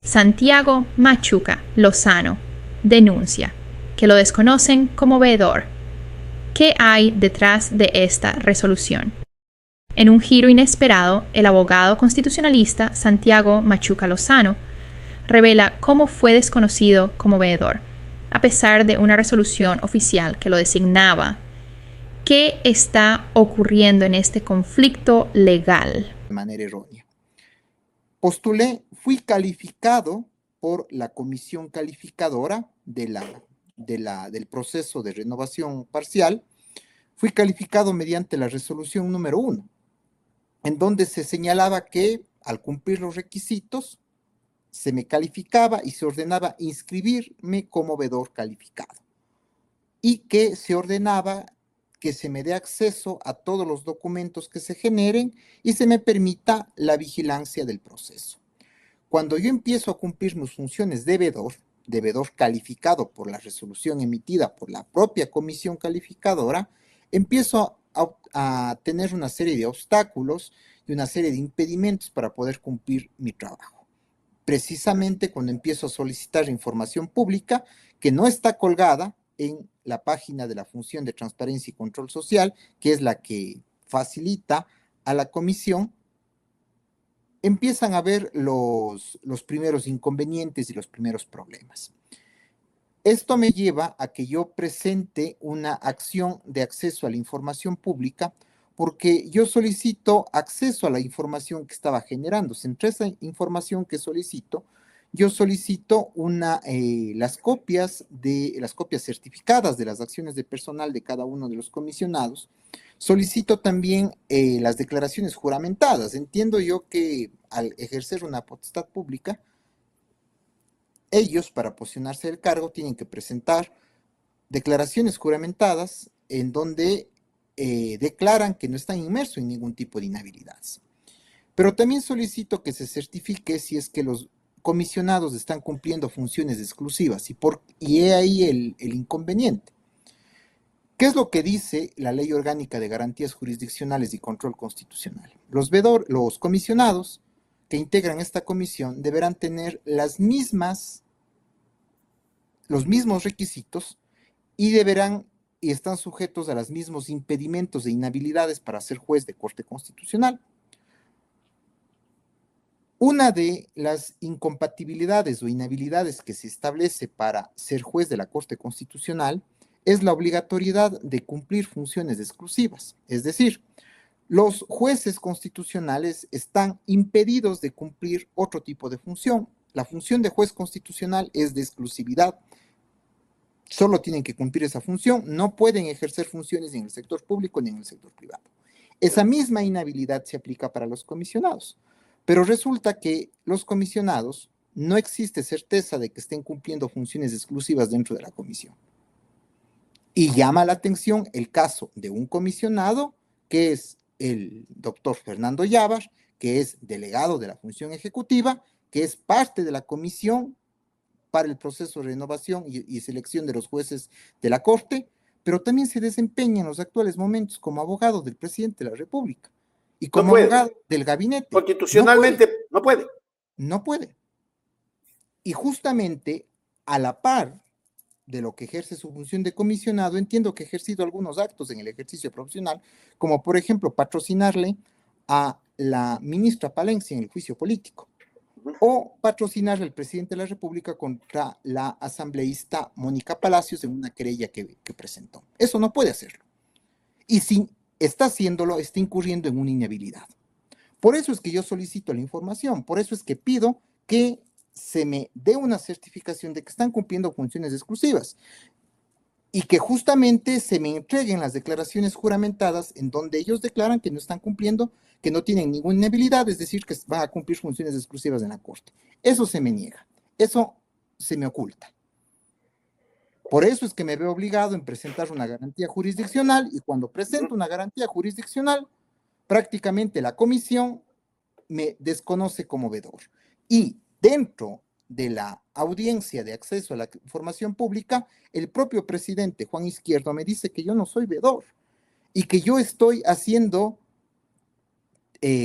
Santiago Machuca Lozano denuncia que lo desconocen como veedor. ¿Qué hay detrás de esta resolución? En un giro inesperado, el abogado constitucionalista Santiago Machuca Lozano revela cómo fue desconocido como veedor, a pesar de una resolución oficial que lo designaba. ¿Qué está ocurriendo en este conflicto legal? De manera errónea. Fui calificado por la comisión calificadora del proceso de renovación parcial. Fui calificado mediante la resolución número 1, en donde se señalaba que al cumplir los requisitos se me calificaba y se ordenaba inscribirme como veedor calificado y que se ordenaba que se me dé acceso a todos los documentos que se generen y se me permita la vigilancia del proceso. Cuando yo empiezo a cumplir mis funciones de veedor calificado por la resolución emitida por la propia comisión calificadora, empiezo a tener una serie de obstáculos y una serie de impedimentos para poder cumplir mi trabajo. Precisamente cuando empiezo a solicitar información pública que no está colgada en la página de la Función de Transparencia y Control Social, que es la que facilita a la comisión, empiezan a ver los primeros inconvenientes y los primeros problemas. Esto me lleva a que yo presente una acción de acceso a la información pública porque yo solicito acceso a la información que estaba generándose. Entre esa información que solicito, yo solicito las copias certificadas de las acciones de personal de cada uno de los comisionados. Solicito también las declaraciones juramentadas. Entiendo yo que al ejercer una potestad pública, ellos, para posicionarse del cargo, tienen que presentar declaraciones juramentadas en donde declaran que no están inmersos en ningún tipo de inhabilidades. Pero también solicito que se certifique si es que los comisionados están cumpliendo funciones exclusivas y he ahí el inconveniente. ¿Qué es lo que dice la Ley Orgánica de Garantías Jurisdiccionales y Control Constitucional? Los comisionados que integran esta comisión deberán tener los mismos requisitos y están sujetos a los mismos impedimentos e inhabilidades para ser juez de Corte Constitucional. Una de las incompatibilidades o inhabilidades que se establece para ser juez de la Corte Constitucional es la obligatoriedad de cumplir funciones exclusivas. Es decir, los jueces constitucionales están impedidos de cumplir otro tipo de función. La función de juez constitucional es de exclusividad. Solo tienen que cumplir esa función, no pueden ejercer funciones ni en el sector público ni en el sector privado. Esa misma inhabilidad se aplica para los comisionados, pero resulta que los comisionados no existe certeza de que estén cumpliendo funciones exclusivas dentro de la comisión. Y llama la atención el caso de un comisionado, que es el doctor Fernando Llavar, que es delegado de la función ejecutiva, que es parte de la comisión para el proceso de renovación y selección de los jueces de la Corte, pero también se desempeña en los actuales momentos como abogado del presidente de la República y como abogado del gabinete. Constitucionalmente no puede. No puede. Y justamente a la par de lo que ejerce su función de comisionado, entiendo que ha ejercido algunos actos en el ejercicio profesional, como por ejemplo patrocinarle a la ministra Palencia en el juicio político, o patrocinarle al presidente de la República contra la asambleísta Mónica Palacios en una querella que presentó. Eso no puede hacerlo. Y si está haciéndolo, está incurriendo en una inhabilidad. Por eso es que yo solicito la información, por eso es que pido que se me dé una certificación de que están cumpliendo funciones exclusivas y que justamente se me entreguen las declaraciones juramentadas en donde ellos declaran que no están cumpliendo, que no tienen ninguna inhabilidad, es decir, que van a cumplir funciones exclusivas en la Corte. Eso se me niega, eso se me oculta. Por eso es que me veo obligado en presentar una garantía jurisdiccional y cuando presento una garantía jurisdiccional, prácticamente la comisión me desconoce como veedor. Y dentro de la audiencia de acceso a la información pública, el propio presidente Juan Izquierdo me dice que yo no soy veedor y que yo estoy haciendo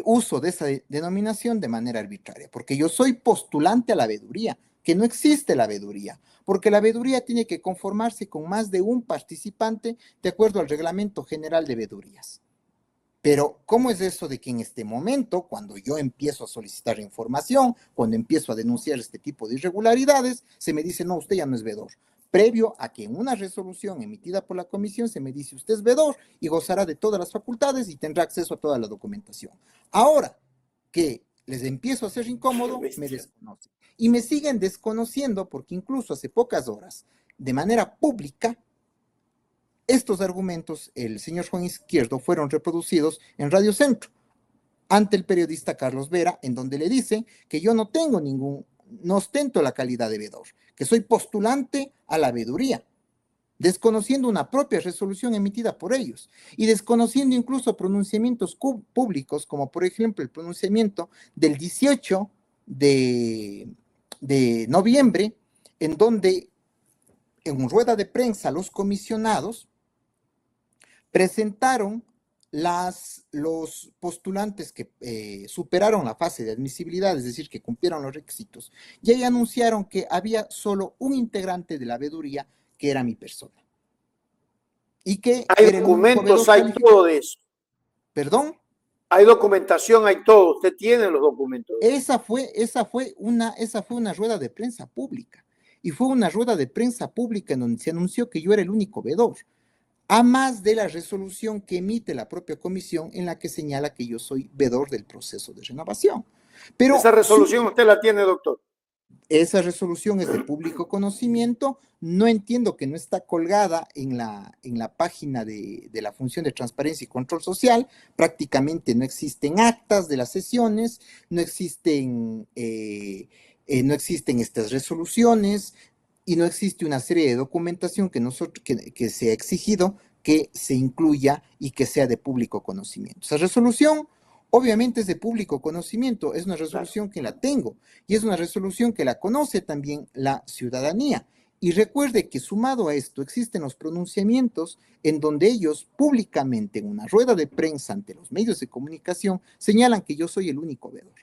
uso de esa denominación de manera arbitraria, porque yo soy postulante a la veeduría, que no existe la veeduría, porque la veeduría tiene que conformarse con más de un participante de acuerdo al Reglamento General de Veedurías. Pero, ¿cómo es eso de que en este momento, cuando yo empiezo a solicitar información, cuando empiezo a denunciar este tipo de irregularidades, se me dice, no, usted ya no es veedor? Previo a que en una resolución emitida por la comisión se me dice, usted es veedor y gozará de todas las facultades y tendrá acceso a toda la documentación. Ahora que les empiezo a hacer incómodo, me desconocen. Y me siguen desconociendo porque incluso hace pocas horas, de manera pública, estos argumentos, el señor Juan Izquierdo, fueron reproducidos en Radio Centro ante el periodista Carlos Vera, en donde le dice que yo no ostento la calidad de veedor, que soy postulante a la veeduría, desconociendo una propia resolución emitida por ellos y desconociendo incluso pronunciamientos públicos, como por ejemplo el pronunciamiento del 18 de noviembre, en donde en una rueda de prensa los comisionados presentaron los postulantes que superaron la fase de admisibilidad, es decir, que cumplieron los requisitos, y ahí anunciaron que había solo un integrante de la veeduría, que era mi persona. Y que hay documentos, hay todo de eso. ¿Perdón? Hay documentación, hay todo. Usted tiene los documentos. Esa fue una rueda de prensa pública. Y fue una rueda de prensa pública en donde se anunció que yo era el único veedor, a más de la resolución que emite la propia comisión en la que señala que yo soy veedor del proceso de renovación. Pero esa resolución usted la tiene, doctor. Esa resolución es de público conocimiento. No entiendo que no está colgada en la página de la Función de Transparencia y Control Social. Prácticamente no existen actas de las sesiones, no existen estas resoluciones y no existe una serie de documentación que se ha exigido que se incluya y que sea de público conocimiento. Esa resolución obviamente es de público conocimiento, es una resolución que la tengo y es una resolución que la conoce también la ciudadanía. Y recuerde que sumado a esto existen los pronunciamientos en donde ellos públicamente en una rueda de prensa ante los medios de comunicación señalan que yo soy el único veedor.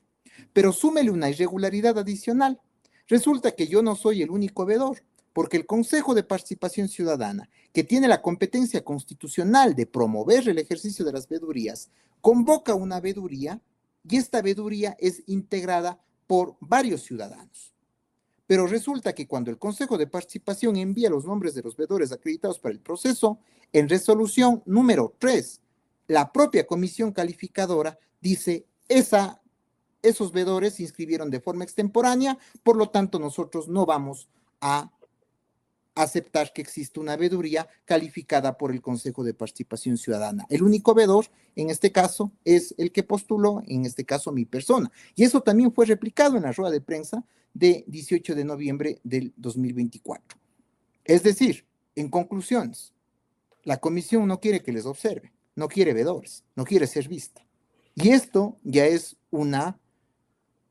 Pero súmele una irregularidad adicional. Resulta que yo no soy el único veedor, porque el Consejo de Participación Ciudadana, que tiene la competencia constitucional de promover el ejercicio de las veedurías, convoca una veeduría y esta veeduría es integrada por varios ciudadanos. Pero resulta que cuando el Consejo de Participación envía los nombres de los veedores acreditados para el proceso, en resolución número 3, la propia comisión calificadora dice, esos veedores se inscribieron de forma extemporánea, por lo tanto nosotros no vamos a aceptar que existe una veeduría calificada por el Consejo de Participación Ciudadana. El único veedor, en este caso, es el que postuló, en este caso, mi persona. Y eso también fue replicado en la rueda de prensa de 18 de noviembre del 2024. Es decir, en conclusiones, la comisión no quiere que les observe, no quiere veedores, no quiere ser vista. Y esto ya es una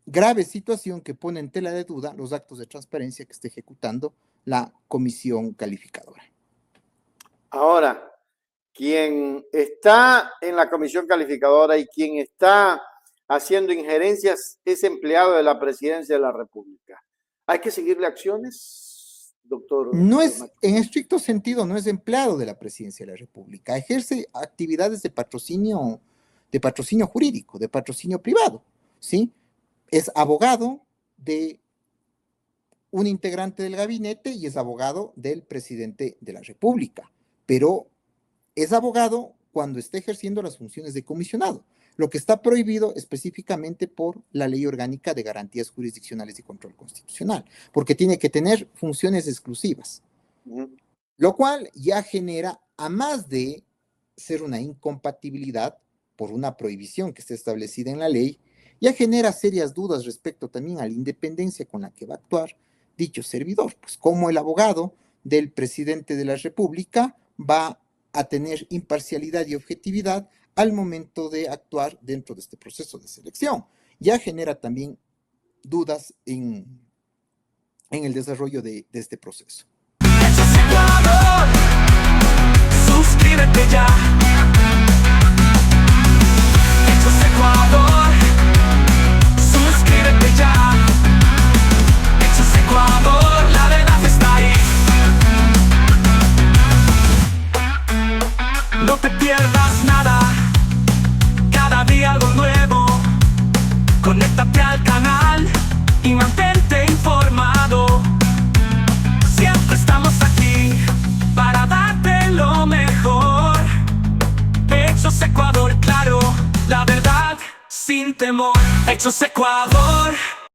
grave situación que pone en tela de duda los actos de transparencia que está ejecutando la comisión calificadora. Ahora, quien está en la comisión calificadora y quien está haciendo injerencias es empleado de la Presidencia de la República. ¿Hay que seguirle acciones, doctor? No es, en estricto sentido, no es empleado de la Presidencia de la República. Ejerce actividades de patrocinio jurídico, de patrocinio privado, ¿sí? Es abogado de un integrante del gabinete y es abogado del presidente de la República, pero es abogado cuando está ejerciendo las funciones de comisionado, lo que está prohibido específicamente por la Ley Orgánica de Garantías Jurisdiccionales y Control Constitucional, porque tiene que tener funciones exclusivas, lo cual ya genera, a más de ser una incompatibilidad por una prohibición que está establecida en la ley, ya genera serias dudas respecto también a la independencia con la que va a actuar dicho servidor, pues como el abogado del presidente de la República va a tener imparcialidad y objetividad al momento de actuar dentro de este proceso de selección. Ya genera también dudas en el desarrollo de este proceso. Suscríbete ya. Ecuador, suscríbete ya. Hechos Ecuador, la verdad está ahí. No te pierdas nada, cada día algo nuevo. Conéctate al canal y mantente informado. Siempre estamos aquí para darte lo mejor. Hechos Ecuador, claro, la verdad sin temor. Hechos Ecuador.